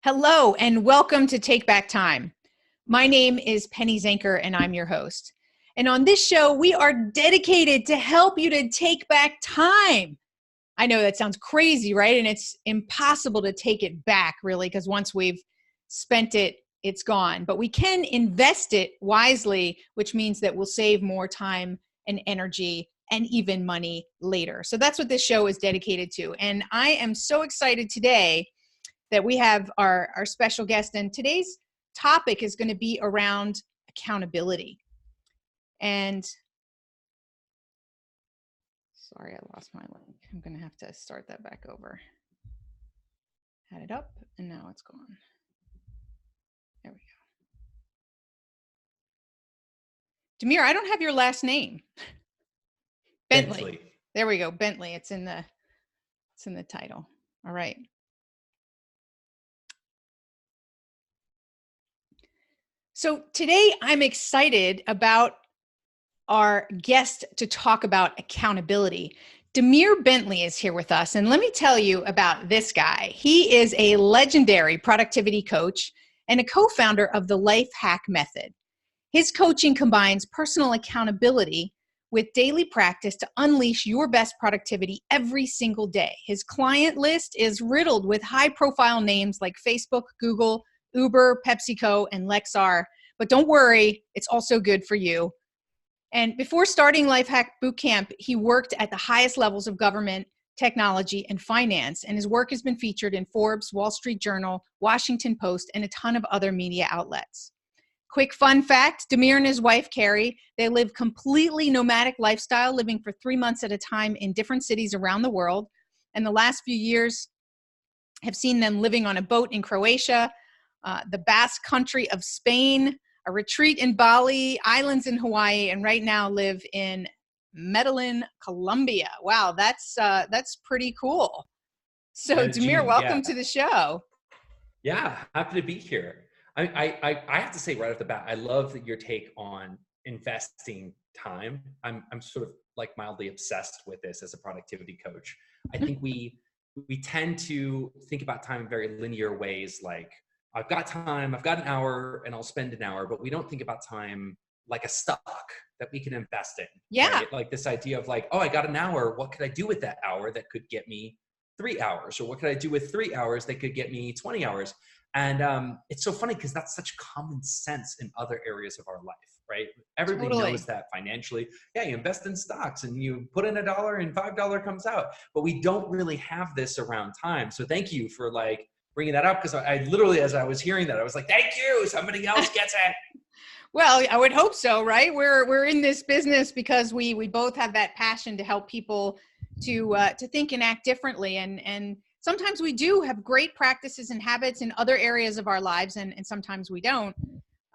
Hello, and welcome to Take Back Time. My name is Penny Zanker, and I'm your host. And on this show, we are dedicated to help you to take back time. I know that sounds crazy, right? And it's impossible to take it back, really, because once we've spent it, it's gone. But we can invest it wisely, which means that we'll save more time and energy and even money later. So that's what this show is dedicated to. And I am so excited today that we have our special guest. And today's topic is going to be around accountability. And sorry, I lost my link. I'm going to have to start that back over. Had it up and now it's gone. There we go. Demir, I don't have your last name. Bentley. There we go. Bentley. It's in the title. All right. So today I'm excited about our guest to talk about accountability. Demir Bentley is here with us, and let me tell you about this guy. He is a legendary productivity coach and a co-founder of the Life Hack Method. His coaching combines personal accountability with daily practice to unleash your best productivity every single day. His client list is riddled with high-profile names like Facebook, Google, Uber, PepsiCo, and Lexar. But don't worry, it's also good for you. And before starting Life Hack Bootcamp, he worked at the highest levels of government, technology, and finance. And his work has been featured in Forbes, Wall Street Journal, Washington Post, and a ton of other media outlets. Quick fun fact, Demir and his wife, Carrie, they live completely nomadic lifestyle, living for 3 months at a time in different cities around the world. And the last few years have seen them living on a boat in Croatia, the Basque country of Spain, a retreat in Bali, islands in Hawaii, and right now live in Medellin, Colombia. Wow, that's pretty cool. So Demir, welcome to the show. Yeah, happy to be here. I have to say right off the bat, I love your take on investing time. I'm sort of like mildly obsessed with this as a productivity coach. I think we tend to think about time in very linear ways, like I've got time, I've got an hour, and I'll spend an hour, but we don't think about time like a stock that we can invest in. Yeah. Right? Like this idea of like, oh, I got an hour. What could I do with that hour that could get me 3 hours? Or what could I do with 3 hours that could get me 20 hours? And it's so funny because that's such common sense in other areas of our life, right? Everybody knows that financially. Yeah, you invest in stocks and you put in $1 and $5 comes out. But we don't really have this around time. So thank you for like bringing that up, because I literally, as I was hearing that, I was like, thank you, somebody else gets it. Well, I would hope so, right? We're in this business because we both have that passion to help people to think and act differently, and sometimes we do have great practices and habits in other areas of our lives, and sometimes we don't.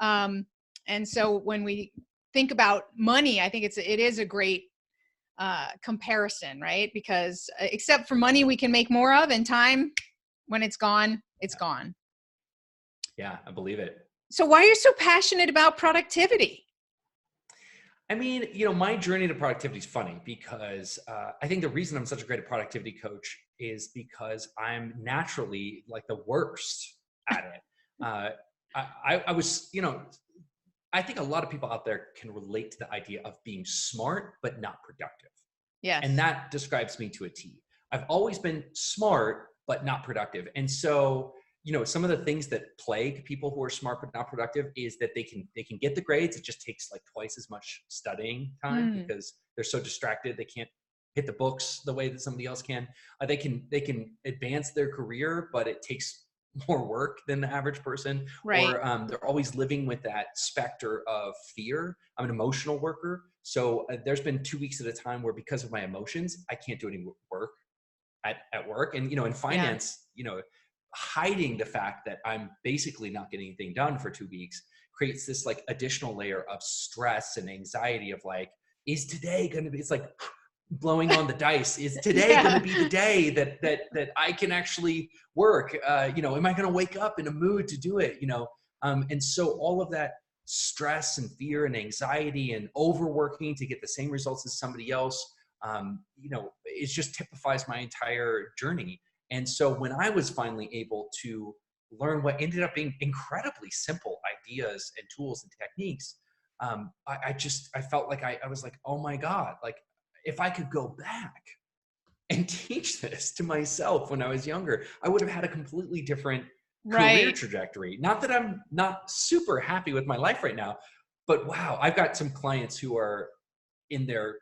And so when we think about money, I think it is a great comparison, right? Because except for money, we can make more of, and time, when it's gone, it's gone. Yeah, I believe it. So why are you so passionate about productivity? I mean, my journey to productivity is funny because I think the reason I'm such a great productivity coach is because I'm naturally like the worst at it. I was, I think a lot of people out there can relate to the idea of being smart, but not productive. Yes. And that describes me to a T. I've always been smart, but not productive. And so, some of the things that plague people who are smart but not productive is that they can get the grades. It just takes like twice as much studying time because they're so distracted. They can't hit the books the way that somebody else can. They can advance their career, but it takes more work than the average person. Right. Or they're always living with that specter of fear. I'm an emotional worker. So there's been 2 weeks at a time where because of my emotions, I can't do any work at work. And, in finance, hiding the fact that I'm basically not getting anything done for 2 weeks creates this like additional layer of stress and anxiety of like, is today going to be, it's like blowing on the dice. Is today going to be the day that I can actually work? Am I going to wake up in a mood to do it? And so all of that stress and fear and anxiety and overworking to get the same results as somebody else, it just typifies my entire journey. And so when I was finally able to learn what ended up being incredibly simple ideas and tools and techniques, I felt like I was like, oh my God, like if I could go back and teach this to myself when I was younger, I would have had a completely different career Right. trajectory. Not that I'm not super happy with my life right now, but wow, I've got some clients who are in their,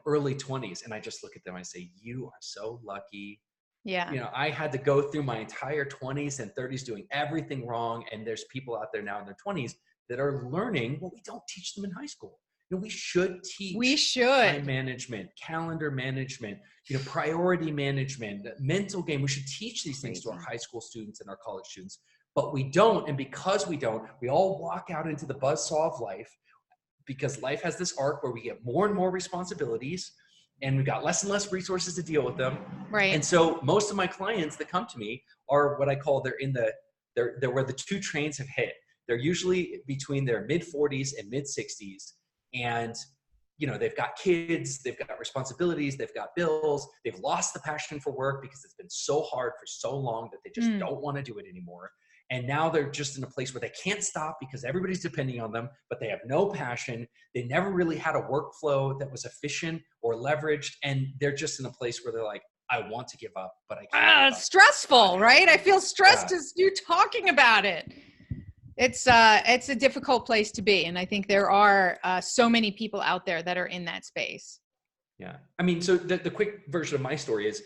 early 20s, and I just look at them and I say, you are so lucky. Yeah. I had to go through my entire 20s and 30s doing everything wrong, and there's people out there now in their 20s that are learning what we don't teach them in high school. We should We teach time should. management, calendar management, priority management, mental game. We should teach these things to our Crazy. high school students and our college students, but we don't. And because we don't, we all walk out into the buzzsaw of life, because life has this arc where we get more and more responsibilities and we've got less and less resources to deal with them. Right. And so most of my clients that come to me are what I call, they're where the two trains have hit. They're usually between their mid 40s and mid 60s. And, they've got kids, they've got responsibilities, they've got bills, they've lost the passion for work because it's been so hard for so long that they just don't want to do it anymore. And now they're just in a place where they can't stop because everybody's depending on them, but they have no passion. They never really had a workflow that was efficient or leveraged. And they're just in a place where they're like, I want to give up, but I can't. It's stressful, right? I feel stressed Yeah. as you talking about it. It's a difficult place to be. And I think there are so many people out there that are in that space. Yeah. I mean, so the quick version of my story is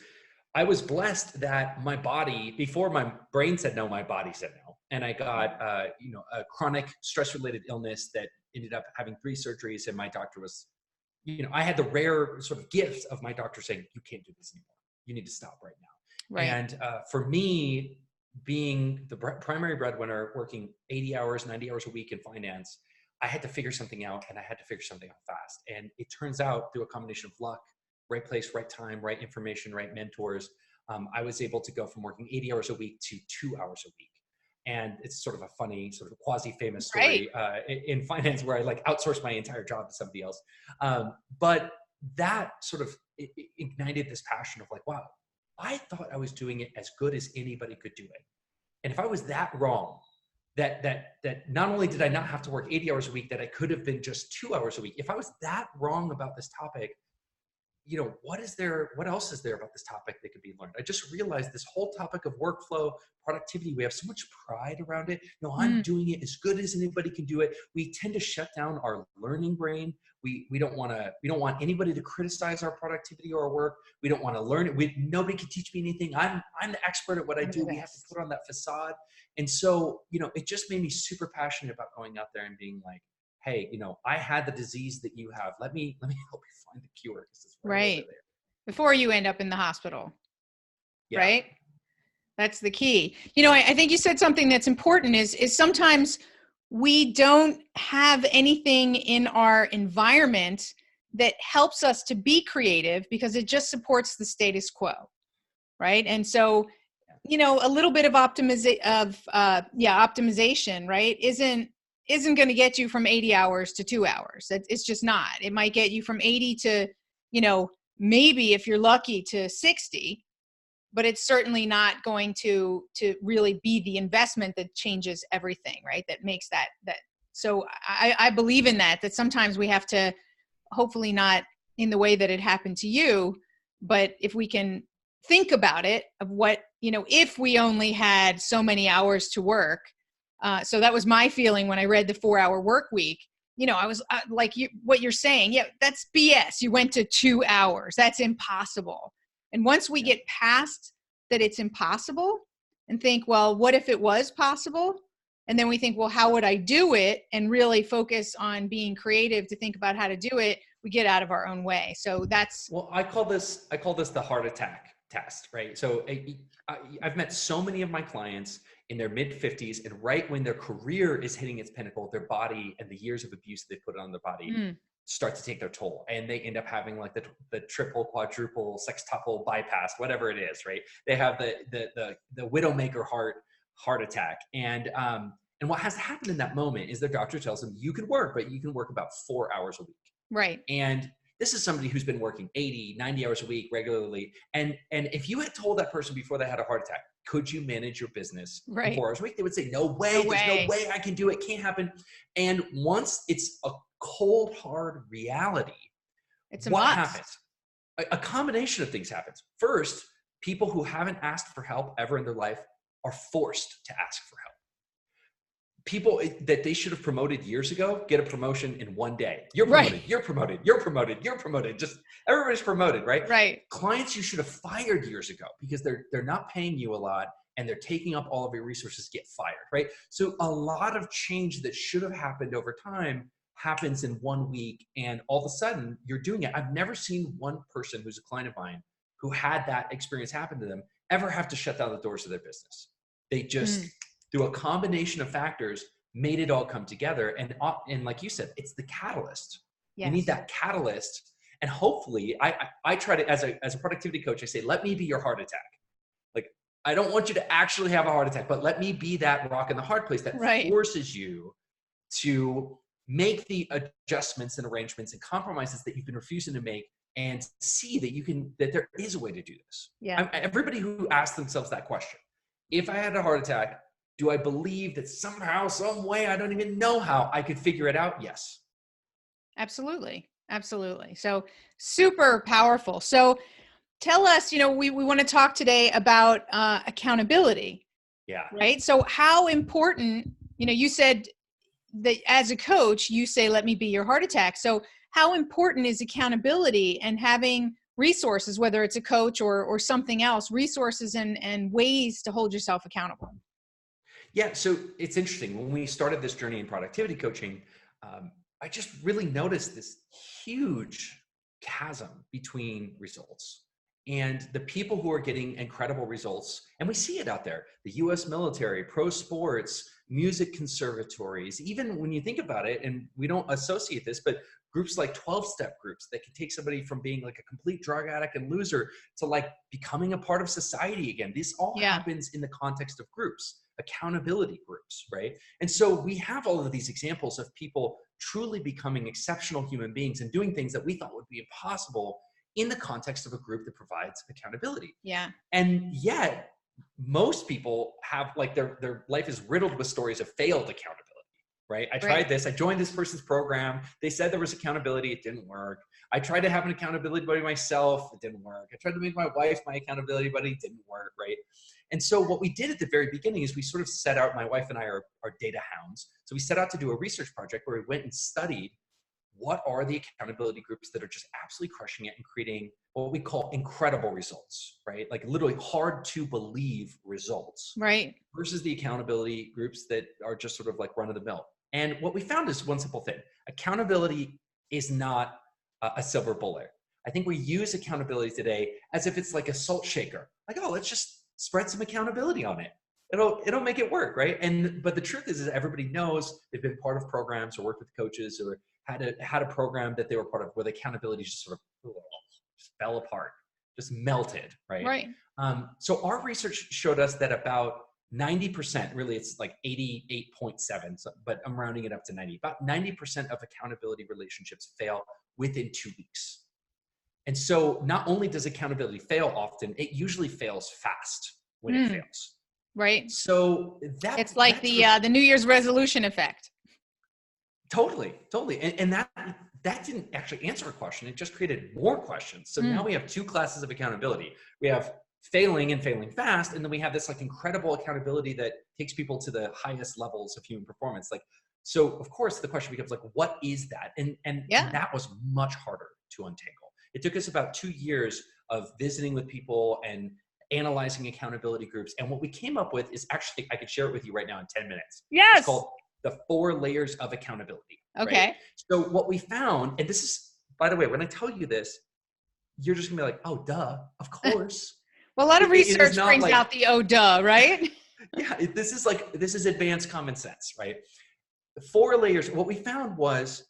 I was blessed that my body, before my brain said no, my body said no. And I got, a chronic stress-related illness that ended up having 3 surgeries. And my doctor was, I had the rare sort of gift of my doctor saying, you can't do this anymore. You need to stop right now. Right. And for me, being the primary breadwinner, working 80 hours, 90 hours a week in finance, I had to figure something out, and I had to figure something out fast. And it turns out, through a combination of luck, right place, right time, right information, right mentors, I was able to go from working 80 hours a week to 2 hours a week. And it's sort of a funny, sort of quasi-famous story in finance, where I like outsourced my entire job to somebody else. But that sort of ignited this passion of like, wow, I thought I was doing it as good as anybody could do it. And if I was that wrong, that not only did I not have to work 80 hours a week, that I could have been just 2 hours a week. If I was that wrong about this topic, what else is there about this topic that could be learned? I just realized this whole topic of workflow, productivity, we have so much pride around it. I'm doing it as good as anybody can do it. We tend to shut down our learning brain. We don't want anybody to criticize our productivity or our work. We don't want to learn it. Nobody can teach me anything. I'm the expert at what I do. We have to put on that facade. And so, it just made me super passionate about going out there and being like, hey, I had the disease that you have. Let me help you find the cure. Right. Before you end up in the hospital. Yeah. Right. That's the key. I think you said something that's important is sometimes we don't have anything in our environment that helps us to be creative because it just supports the status quo. Right. And so, a little bit of optimization, right, isn't going to get you from 80 hours to 2 hours. It's just not. It might get you from 80 to, maybe if you're lucky to 60, but it's certainly not going to really be the investment that changes everything, right? That makes that. So I believe in that sometimes we have to, hopefully not in the way that it happened to you, but if we can think about it of what, if we only had so many hours to work. So that was my feeling when I read the 4-hour work week. I was like, what you're saying, yeah, that's BS. You went to 2 hours. That's impossible. And once we get past that it's impossible and think, well, what if it was possible? And then we think, well, how would I do it? And really focus on being creative to think about how to do it. We get out of our own way. So that's. Well, I call this the heart attack test, right? So I've met so many of my clients in their mid 50s, and right when their career is hitting its pinnacle, their body and the years of abuse they put on their body start to take their toll, and they end up having like the triple, quadruple, sextuple bypass, whatever it is, right? They have the widowmaker heart attack, and what has happened in that moment is their doctor tells them you can work, but you can work about 4 hours a week, right? And This is somebody who's been working 80, 90 hours a week regularly. And if you had told that person before they had a heart attack, could you manage your business in 4 hours a week? They would say, no way, there's no way I can do it. Can't happen. And once it's a cold, hard reality, it's what happens? A combination of things happens. First, people who haven't asked for help ever in their life are forced to ask for help. People that they should have promoted years ago get a promotion in one day. You're promoted, you're promoted, you're promoted, you're promoted. Just everybody's promoted, right? Right. Clients you should have fired years ago because they're not paying you a lot and they're taking up all of your resources get fired, right? So a lot of change that should have happened over time happens in 1 week, and all of a sudden you're doing it. I've never seen one person who's a client of mine who had that experience happen to them ever have to shut down the doors of their business. They just through a combination of factors, made it all come together. And like you said, it's the catalyst. Yes. You need that catalyst. And hopefully, I try to, as a productivity coach, I say, let me be your heart attack. Like, I don't want you to actually have a heart attack, but let me be that rock in the hard place that forces you to make the adjustments and arrangements and compromises that you've been refusing to make, and see that there is a way to do this. Yeah. Everybody who asks themselves that question, if I had a heart attack, do I believe that somehow, some way, I don't even know how, I could figure it out? Yes. Absolutely. Absolutely. So super powerful. So tell us, we want to talk today about accountability. Yeah. Right. So how important, you said that as a coach, you say, let me be your heart attack. So how important is accountability and having resources, whether it's a coach or something else, resources and ways to hold yourself accountable? Yeah, so it's interesting. When we started this journey in productivity coaching, I just really noticed this huge chasm between results and the people who are getting incredible results. And we see it out there, the US military, pro sports, music conservatories, even when you think about it, and we don't associate this, but groups like 12-step groups that can take somebody from being like a complete drug addict and loser to like becoming a part of society again. This all happens in the context of groups, accountability groups, right? And so we have all of these examples of people truly becoming exceptional human beings and doing things that we thought would be impossible in the context of a group that provides accountability. Yeah. And yet most people have like their life is riddled with stories of failed accountability. Right? I tried this. I joined this person's program. They said there was accountability. It didn't work. I tried to have an accountability buddy myself. It didn't work. I tried to make my wife my accountability buddy. It didn't work. Right? And so what we did at the very beginning is we sort of set out, my wife and I are data hounds. So we set out to do a research project where we went and studied what are the accountability groups that are just absolutely crushing it and creating what we call incredible results, right? Like literally hard to believe results. Right. Versus the accountability groups that are just sort of like run of the mill. And what we found is one simple thing. Accountability is not a silver bullet. I think we use accountability today as if it's like a salt shaker. Like, oh, let's just spread some accountability on it. It'll make it work, right? But the truth is everybody knows they've been part of programs or worked with coaches or had a program that they were part of where the accountability just sort of just fell apart, just melted, right? Right. So our research showed us that about 90%, really it's like 88.7, but I'm rounding it up to 90. About 90% of accountability relationships fail within 2 weeks. And so not only does accountability fail often, it usually fails fast when it fails. Right. So it's like the New Year's resolution effect. Totally. And that didn't actually answer a question. It just created more questions. So now we have two classes of accountability. We have failing and failing fast. And then we have this like incredible accountability that takes people to the highest levels of human performance. Like, so of course the question becomes like, what is that? And that was much harder to untangle. It took us about 2 years of visiting with people and analyzing accountability groups. And what we came up with is actually, I could share it with you right now in 10 minutes. Yes. It's called the 4 layers of accountability. Okay. Right? So what we found, and this is, by the way, when I tell you this, you're just gonna be like, oh, duh, of course. Well, a lot of research brings out the oh, duh, right? Yeah, this is advanced common sense, right? The 4 layers, what we found was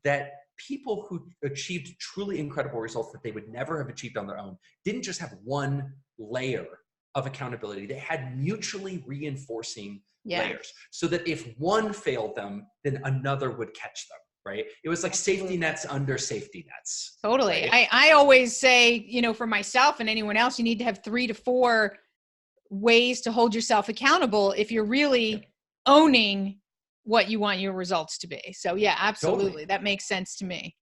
that people who achieved truly incredible results that they would never have achieved on their own didn't just have one layer of accountability. They had mutually reinforcing layers, so that if one failed them, then another would catch them. right? It was like safety nets under safety nets. Totally. Right? I always say, for myself and anyone else, you need to have 3 to 4 ways to hold yourself accountable if you're really owning what you want your results to be. So yeah, absolutely. Totally. That makes sense to me.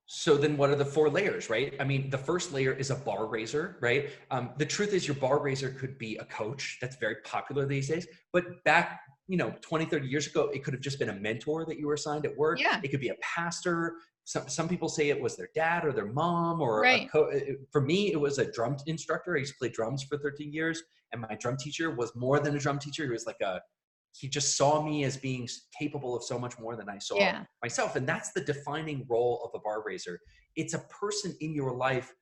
So then what are the 4 layers, right? I mean, the first layer is a bar raiser, right? The truth is your bar raiser could be a coach. That's very popular these days. But back, 20, 30 years ago, it could have just been a mentor that you were assigned at work. Yeah. It could be a pastor. Some people say it was their dad or their mom or right. For me, it was a drum instructor. I used to play drums for 13 years. And my drum teacher was more than a drum teacher. He was like he just saw me as being capable of so much more than I saw myself. And that's the defining role of a bar raiser. It's a person in your life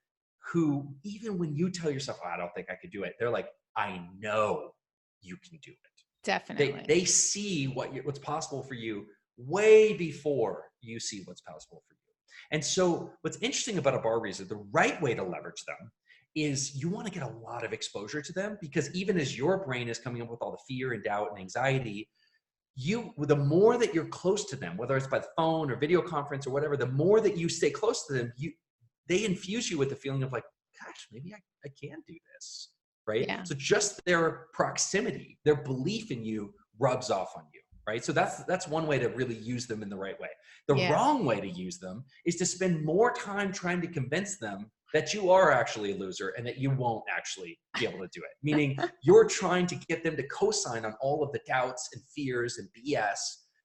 who, even when you tell yourself, I don't think I could do it, they're like, I know you can do it. Definitely. They see what's possible for you way before you see what's possible for you. And so what's interesting about a bar raiser, the right way to leverage them is you want to get a lot of exposure to them, because even as your brain is coming up with all the fear and doubt and anxiety, the more that you're close to them, whether it's by the phone or video conference or whatever, the more that you stay close to them, they infuse you with the feeling of like, gosh, maybe I can do this, right? Yeah. So just their proximity, their belief in you rubs off on you, right? So that's one way to really use them in the right way. The wrong way to use them is to spend more time trying to convince them that you are actually a loser and that you won't actually be able to do it. Meaning you're trying to get them to co-sign on all of the doubts and fears and BS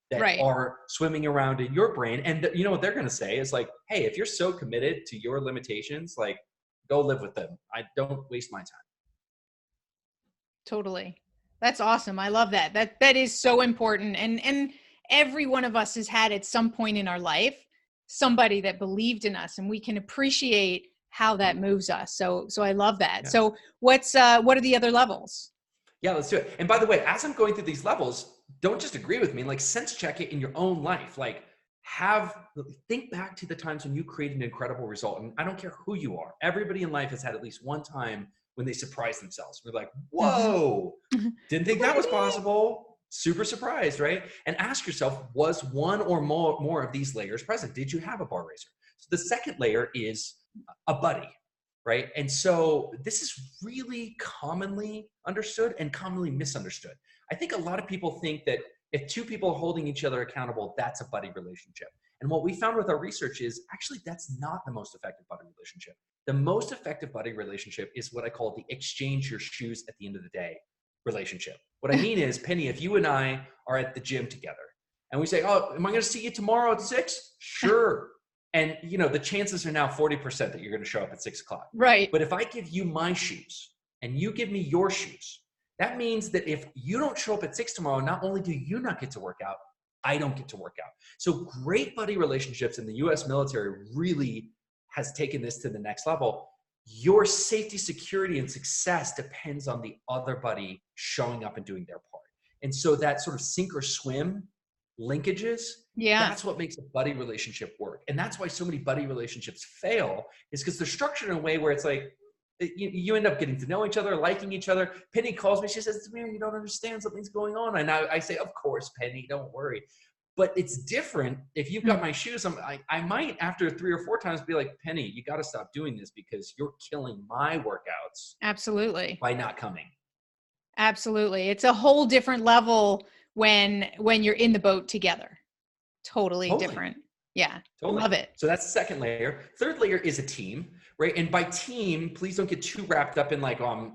that are swimming around in your brain. And you know what they're going to say is like, hey, if you're so committed to your limitations, like go live with them. I don't waste my time. Totally. That's awesome. I love that. That is so important. And every one of us has had at some point in our life somebody that believed in us, and we can appreciate how that moves us. So I love that. Yeah. So what are the other levels? Yeah, let's do it. And by the way, as I'm going through these levels, don't just agree with me, like sense check it in your own life. Like think back to the times when you created an incredible result. And I don't care who you are. Everybody in life has had at least one time when they surprise themselves. We're like, whoa, didn't think that was possible. Super surprised, right? And ask yourself, was one or more of these layers present? Did you have a bar raiser? So the second layer is a buddy, right? And so this is really commonly understood and commonly misunderstood. I think a lot of people think that if 2 people are holding each other accountable, that's a buddy relationship. And what we found with our research is actually that's not the most effective buddy relationship. The most effective buddy relationship is what I call the exchange your shoes at the end of the day relationship. What I mean is, Penny, if you and I are at the gym together and we say, oh, am I going to see you tomorrow at 6? Sure. And the chances are now 40% that you're going to show up at 6 o'clock. Right. But if I give you my shoes and you give me your shoes, that means that if you don't show up at 6 tomorrow, not only do you not get to work out, I don't get to work out. So great buddy relationships in the US military really has taken this to the next level. Your safety, security, and success depends on the other buddy showing up and doing their part. And so that sort of sink or swim linkages, that's what makes a buddy relationship work. And that's why so many buddy relationships fail, is because they're structured in a way where it's like, you end up getting to know each other, liking each other. Penny calls me, she says, Demir, you don't understand, something's going on. And I say, of course, Penny, don't worry. But it's different if you've got my shoes. I might, after 3 or 4 times, be like, Penny, you got to stop doing this because you're killing my workouts. Absolutely. By not coming. Absolutely. It's a whole different level when you're in the boat together. Totally different. Yeah. Totally. Love it. So that's the second layer. Third layer is a team, right? And by team, please don't get too wrapped up in like, I'm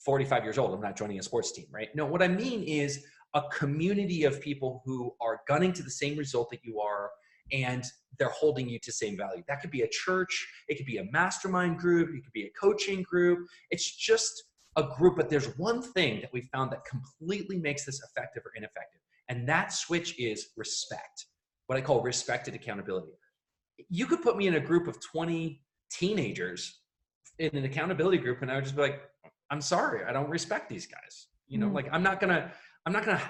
45 years old, I'm not joining a sports team, right? No, what I mean is a community of people who are gunning to the same result that you are, and they're holding you to same value. That could be a church, it could be a mastermind group, it could be a coaching group. It's just a group, but there's one thing that we found that completely makes this effective or ineffective. And that switch is respect, what I call respected accountability. You could put me in a group of 20 teenagers in an accountability group, and I would just be like, I'm sorry, I don't respect these guys. Like I'm not gonna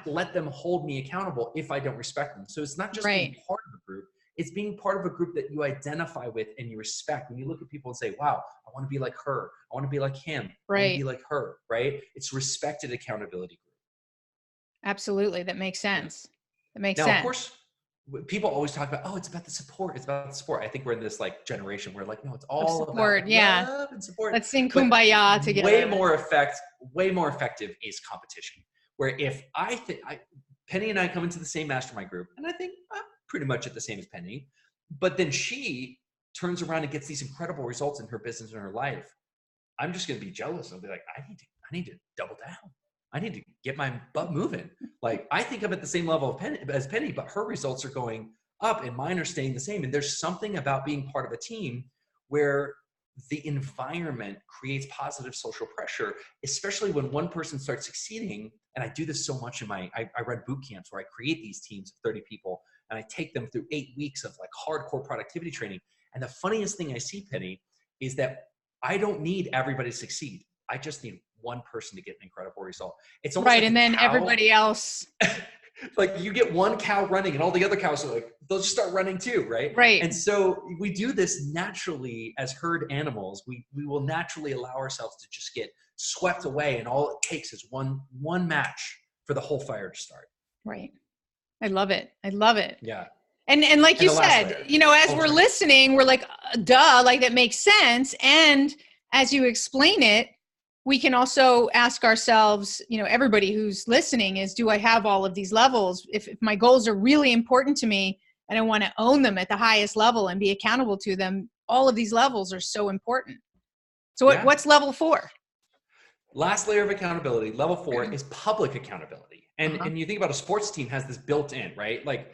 let them hold me accountable if I don't respect them. So it's not just being part of a group, it's being part of a group that you identify with and you respect. When you look at people and say, wow, I want to be like her, I want to be like him, I want to be like her, right? It's respected accountability group. Absolutely. That makes sense. That makes sense. Now, people always talk about, oh, it's about the support. It's about the support. I think we're in this like generation where like, no, it's Of all support. about Yeah. love and support. Let's sing But Kumbaya way together. more effective is competition. Where if Penny and I come into the same mastermind group, and I think I'm pretty much at the same as Penny, but then she turns around and gets these incredible results in her business and her life. I'm just going to be jealous. I'll be like, I need to double down. I need to get my butt moving. Like, I think I'm at the same level as Penny, but her results are going up and mine are staying the same. And there's something about being part of a team where the environment creates positive social pressure, especially when one person starts succeeding. And I do this so much I run boot camps where I create these teams of 30 people and I take them through 8 weeks of like hardcore productivity training. And the funniest thing I see, Penny, is that I don't need everybody to succeed. I just need one person to get an incredible result. It's almost Right. like And a then cow. everybody else. Like you get one cow running and all the other cows are like, they'll just start running too, right? Right. And so we do this naturally as herd animals. We will naturally allow ourselves to just get swept away, and all it takes is one match for the whole fire to start. Right. I love it. I love it. Yeah. And like And you the last said, layer. you know, as we're listening, we're like, duh, like that makes sense. And as you explain it, we can also ask ourselves, you know, everybody who's listening is, do I have all of these levels? If my goals are really important to me and I want to own them at the highest level and be accountable to them, all of these levels are so important. So what's level 4? Last layer of accountability, level 4, is public accountability. And you think about a sports team has this built in, right? Like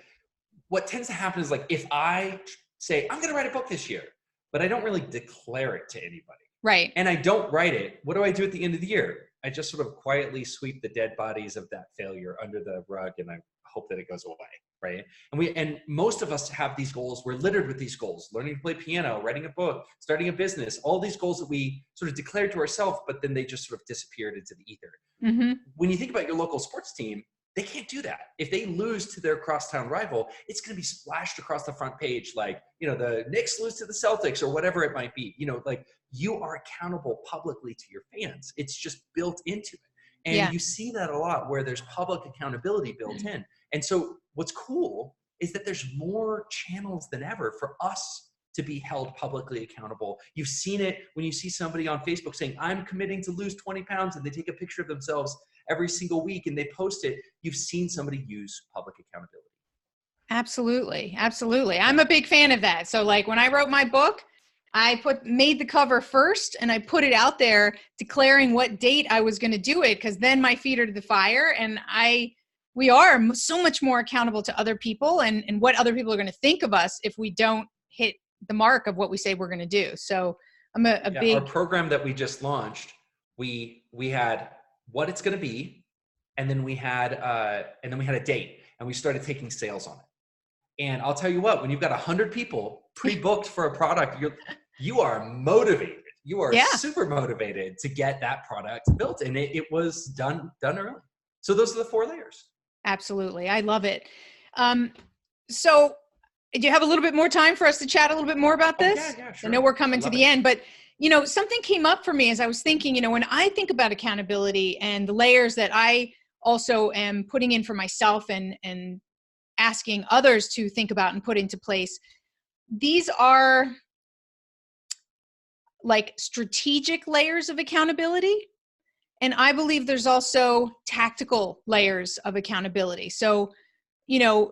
what tends to happen is like, if I say, I'm going to write a book this year, but I don't really declare it to anybody. Right. And I don't write it, what do I do at the end of the year? I just sort of quietly sweep the dead bodies of that failure under the rug and I hope that it goes away, right? And most of us have these goals. We're littered with these goals: learning to play piano, writing a book, starting a business, all these goals that we sort of declared to ourselves, but then they just sort of disappeared into the ether. Mm-hmm. When you think about your local sports team, they can't do that. If they lose to their crosstown rival, it's going to be splashed across the front page like, you know, the Knicks lose to the Celtics or whatever it might be. You know, like you are accountable publicly to your fans. It's just built into it. And you see that a lot where there's public accountability built in. And so what's cool is that there's more channels than ever for us to be held publicly accountable. You've seen it when you see somebody on Facebook saying, I'm committing to lose 20 pounds, and they take a picture of themselves every single week and they post it. You've seen somebody use public accountability. Absolutely. Absolutely. I'm a big fan of that. So like when I wrote my book, I made the cover first and I put it out there declaring what date I was going to do it, because then my feet are to the fire and we are so much more accountable to other people and what other people are going to think of us if we don't hit the mark of what we say we're going to do. So I'm a big... Our program that we just launched, we had what it's going to be, and then we had a date, and we started taking sales on it. And I'll tell you what, when you've got 100 people pre-booked for a product, you are motivated. You are super motivated to get that product built, and it was done early. So those are the 4 layers. Absolutely. I love it. So do you have a little bit more time for us to chat a little bit more about this? Yeah, sure. I know we're coming to the end, but you know, something came up for me as I was thinking, you know, when I think about accountability and the layers that I also am putting in for myself and asking others to think about and put into place, these are like strategic layers of accountability. And I believe there's also tactical layers of accountability. So, you know,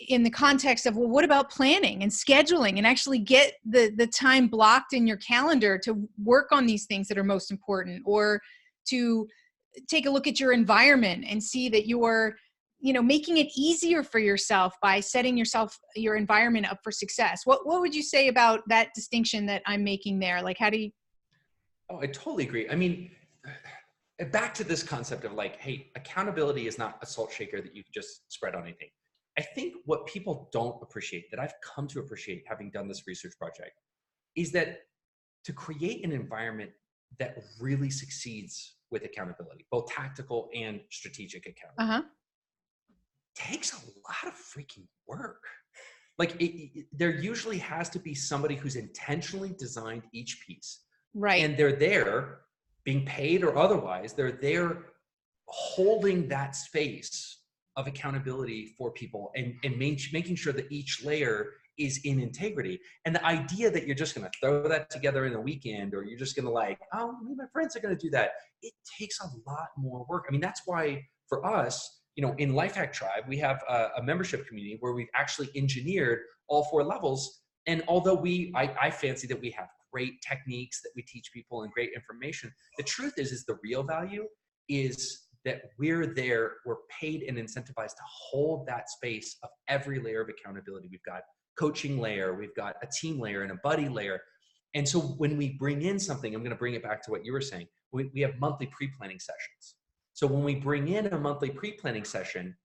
in the context of, well, what about planning and scheduling and actually get the time blocked in your calendar to work on these things that are most important, or to take a look at your environment and see that you're, you know, making it easier for yourself by setting your environment up for success. What would you say about that distinction that I'm making there? Like, how do you... Oh, I totally agree. I mean, back to this concept of like, hey, accountability is not a salt shaker that you can just spread on anything. I think what people don't appreciate, that I've come to appreciate having done this research project, is that to create an environment that really succeeds with accountability, both tactical and strategic accountability, takes a lot of freaking work. Like there usually has to be somebody who's intentionally designed each piece. Right. And they're there being paid or otherwise, they're there holding that space of accountability for people, and making sure that each layer is in integrity. And the idea that you're just going to throw that together in a weekend, or you're just going to like, oh, me and my friends are going to do that, it takes a lot more work. I mean, that's why for us, in Lifehack Tribe, we have a membership community where we've actually engineered all 4 levels. And although I fancy that we have great techniques that we teach people and great information, the truth is the real value is that we're paid and incentivized to hold that space of every layer of accountability. We've got coaching layer, we've got a team layer and a buddy layer. And so when we bring in something, I'm going to bring it back to what you were saying. We have monthly pre-planning sessions. So when we bring in a monthly pre-planning session,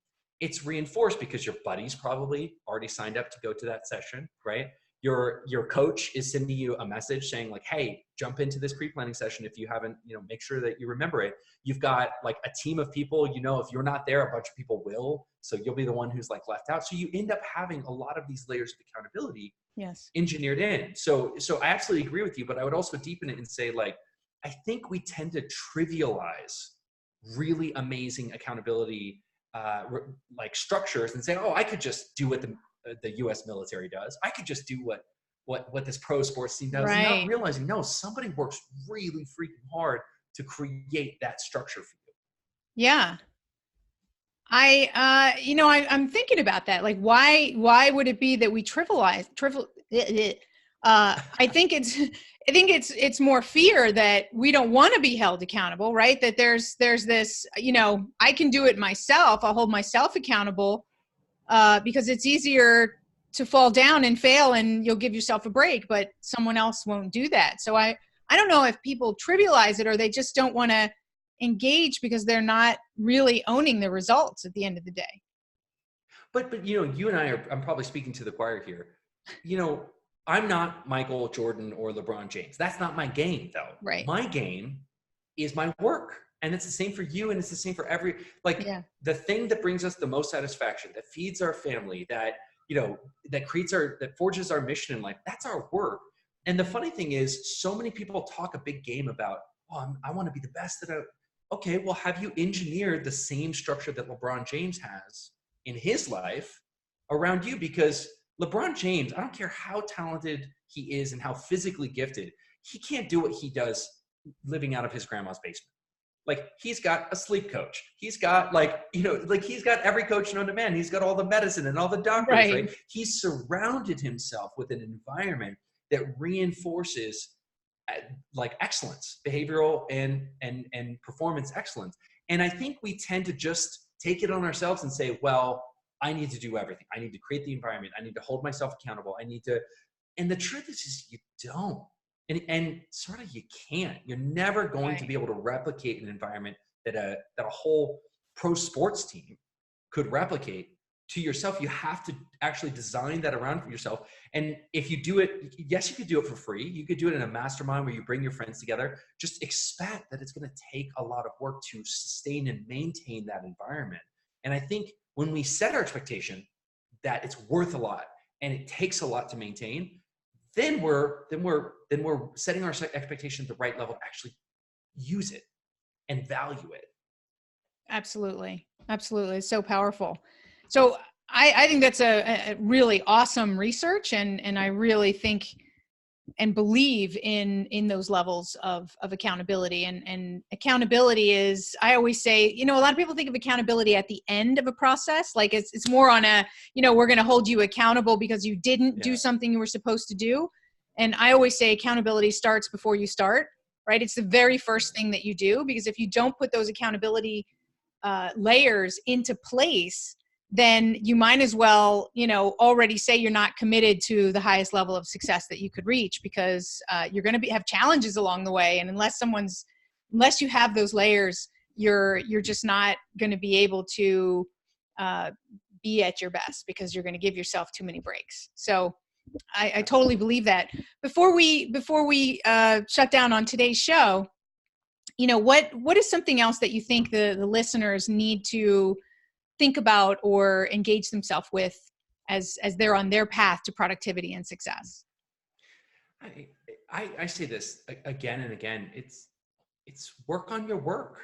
it's reinforced because your buddy's probably already signed up to go to that session, right? Your coach is sending you a message saying like, hey, jump into this pre-planning session. If you haven't, make sure that you remember it. You've got like a team of people, if you're not there, a bunch of people will. So you'll be the one who's like left out. So you end up having a lot of these layers of accountability engineered in. So I absolutely agree with you, but I would also deepen it and say like, I think we tend to trivialize really amazing accountability like structures and say, oh, I could just do what the U.S. military does. I could just do what this pro sports team does, Right. And not realizing, no, somebody works really freaking hard to create that structure for you. Yeah. I'm thinking about that. Like, why would it be that we trivialize? I think it's more fear that we don't want to be held accountable, right? That there's this, I can do it myself. I'll hold myself accountable because it's easier to fall down and fail, and you'll give yourself a break. But someone else won't do that. So I don't know if people trivialize it or they just don't want to engage because they're not really owning the results at the end of the day. But you and I I'm probably speaking to the choir here. I'm not Michael Jordan or LeBron James. That's not my game though. Right. My game is my work. And it's the same for you, and it's the same for the thing that brings us the most satisfaction, that feeds our family, that that forges our mission in life. That's our work. And the funny thing is, so many people talk a big game about, I want to be the best at it. Okay, well, have you engineered the same structure that LeBron James has in his life around you? Because LeBron James, I don't care how talented he is and how physically gifted, he can't do what he does living out of his grandma's basement. Like, he's got a sleep coach. He's got he's got every coach known to man. He's got all the medicine and all the doctors, right? He's surrounded himself with an environment that reinforces like excellence, behavioral and performance excellence. And I think we tend to just take it on ourselves and say, well, I need to do everything. I need to create the environment. I need to hold myself accountable. And the truth is you don't. And sort of you can't. You're never going to be able to replicate an environment that a whole pro sports team could replicate to yourself. You have to actually design that around for yourself. And if you do it, yes, you could do it for free. You could do it in a mastermind where you bring your friends together. Just expect that it's going to take a lot of work to sustain and maintain that environment. And I think when we set our expectation that it's worth a lot and it takes a lot to maintain, then we're setting our expectation at the right level to actually use it and value it. Absolutely. Absolutely. It's so powerful. So I think that's a really awesome research, and I really think and believe in those levels of accountability. And accountability is, I always say, a lot of people think of accountability at the end of a process. Like it's more on a, we're going to hold you accountable because you didn't do something you were supposed to do. And I always say accountability starts before you start, right? It's the very first thing that you do, because if you don't put those accountability layers into place, then you might as well, already say you're not committed to the highest level of success that you could reach, because you're going to have challenges along the way. And unless you have those layers, you're just not going to be able to be at your best, because you're going to give yourself too many breaks. So I totally believe that. Before we shut down on today's show, what is something else that you think the listeners need to think about or engage themselves with as they're on their path to productivity and success? I say this again and again. It's work on your work.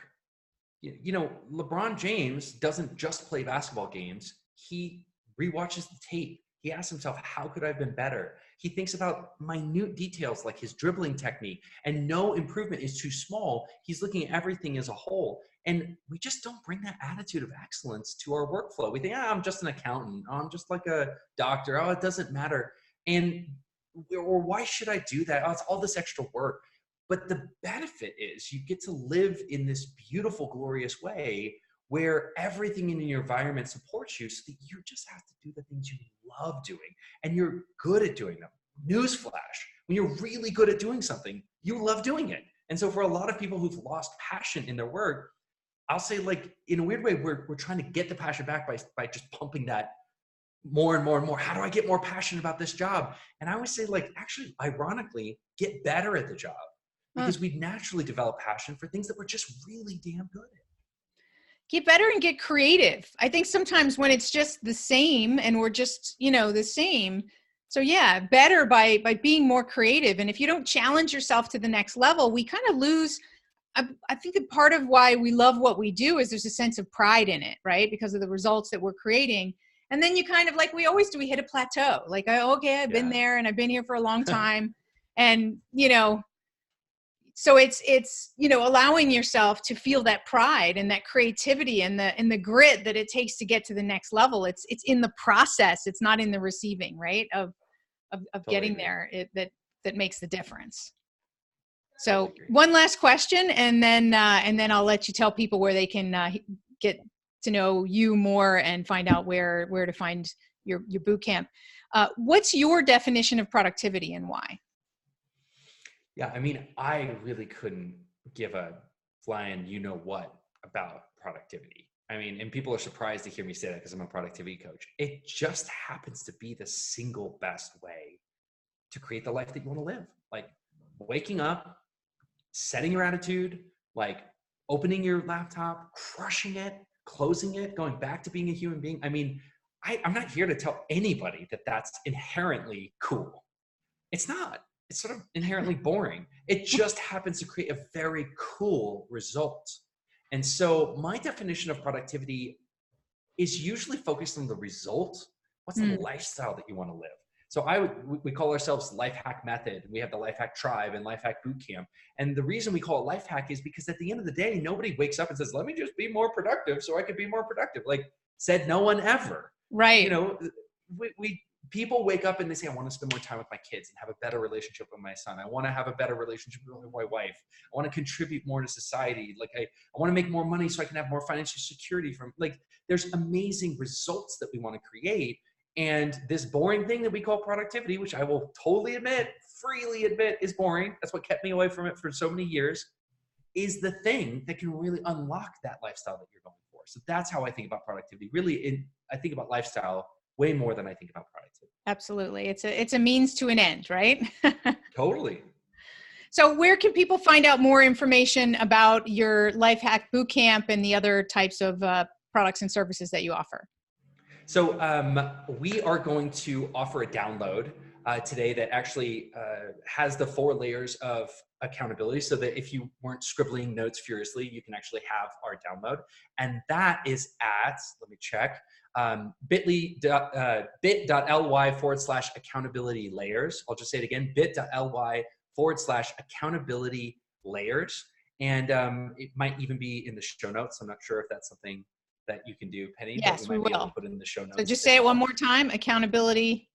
LeBron James doesn't just play basketball games. He rewatches the tape. He asks himself, how could I have been better? He thinks about minute details like his dribbling technique, and no improvement is too small. He's looking at everything as a whole. And we just don't bring that attitude of excellence to our workflow. We think, I'm just an accountant. Oh, I'm just like a doctor. Oh, it doesn't matter. Or why should I do that? Oh, it's all this extra work. But the benefit is you get to live in this beautiful, glorious way where everything in your environment supports you, so that you just have to do the things you love doing and you're good at doing them. Newsflash, when you're really good at doing something, you love doing it. And so for a lot of people who've lost passion in their work, I'll say, like, in a weird way, we're trying to get the passion back by just pumping that more and more and more. How do I get more passionate about this job? And I always say, like, actually, ironically, get better at the job, because we naturally develop passion for things that we're just really damn good at. Get better and get creative. I think sometimes when it's just the same and we're just, the same. So yeah, better by being more creative. And if you don't challenge yourself to the next level, we kind of lose. I think that part of why we love what we do is there's a sense of pride in it, right? Because of the results that we're creating. And then you kind of, like we always do, we hit a plateau. Like, okay, I've been there and I've been here for a long time. And, so it's allowing yourself to feel that pride and that creativity and the grit that it takes to get to the next level. It's in the process. It's not in the receiving, right? Of totally getting there. That makes the difference. So totally one last question, and then I'll let you tell people where they can get to know you more and find out where to find your boot camp. What's your definition of productivity and why? Yeah, I mean, I really couldn't give a flying what about productivity. I mean, and people are surprised to hear me say that because I'm a productivity coach. It just happens to be the single best way to create the life that you want to live. Like waking up, setting your attitude, like opening your laptop, crushing it, closing it, going back to being a human being. I mean, I'm not here to tell anybody that that's inherently cool. It's not. It's sort of inherently boring. It just happens to create a very cool result. And so my definition of productivity is usually focused on the result. What's the lifestyle that you want to live? So we call ourselves Life Hack Method. We have the Life Hack Tribe and Life Hack Boot Camp. And the reason we call it Life Hack is because at the end of the day, nobody wakes up and says, let me just be more productive so I could be more productive. Like, said no one ever. Right. People wake up and they say, I want to spend more time with my kids and have a better relationship with my son. I want to have a better relationship with my wife. I want to contribute more to society. Like I want to make more money so I can have more financial security from, like, there's amazing results that we want to create. And this boring thing that we call productivity, which I will totally freely admit is boring. That's what kept me away from it for so many years, is the thing that can really unlock that lifestyle that you're going for. So that's how I think about productivity. Really, I think about lifestyle way more than I think about productivity. Absolutely. It's a means to an end, right? Totally. So where can people find out more information about your Life Hack Bootcamp and the other types of products and services that you offer? So we are going to offer a download today that actually has the 4 layers of accountability, so that if you weren't scribbling notes furiously, you can actually have our download. And that is at, let me check, bit.ly/accountability layers. I'll just say it again, bit.ly/accountability layers. And it might even be in the show notes. I'm not sure if that's something that you can do, Penny. Yes, we will. Put in the show notes. So just say it one more time, accountability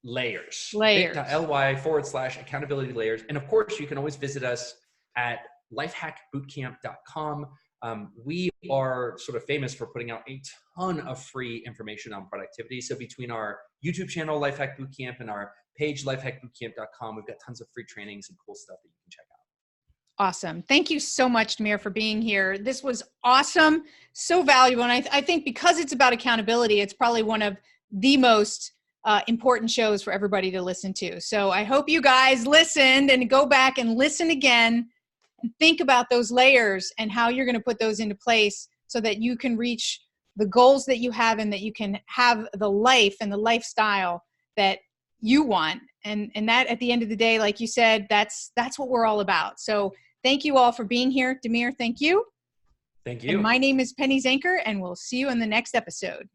layers. Layers. bit.ly/accountability layers. And of course, you can always visit us at lifehackbootcamp.com. We are sort of famous for putting out a ton of free information on productivity. So between our YouTube channel, Lifehack Bootcamp, and our page, lifehackbootcamp.com, we've got tons of free trainings and cool stuff that you can check out. Awesome. Thank you so much, Demir, for being here. This was awesome, so valuable. And I think because it's about accountability, it's probably one of the most important shows for everybody to listen to. So I hope you guys listened and go back and listen again and think about those layers and how you're going to put those into place so that you can reach the goals that you have and that you can have the life and the lifestyle that you want. And that at the end of the day, like you said, that's what we're all about. So thank you all for being here. Demir, thank you. Thank And you. my name is Penny Zanker, and we'll see you in the next episode.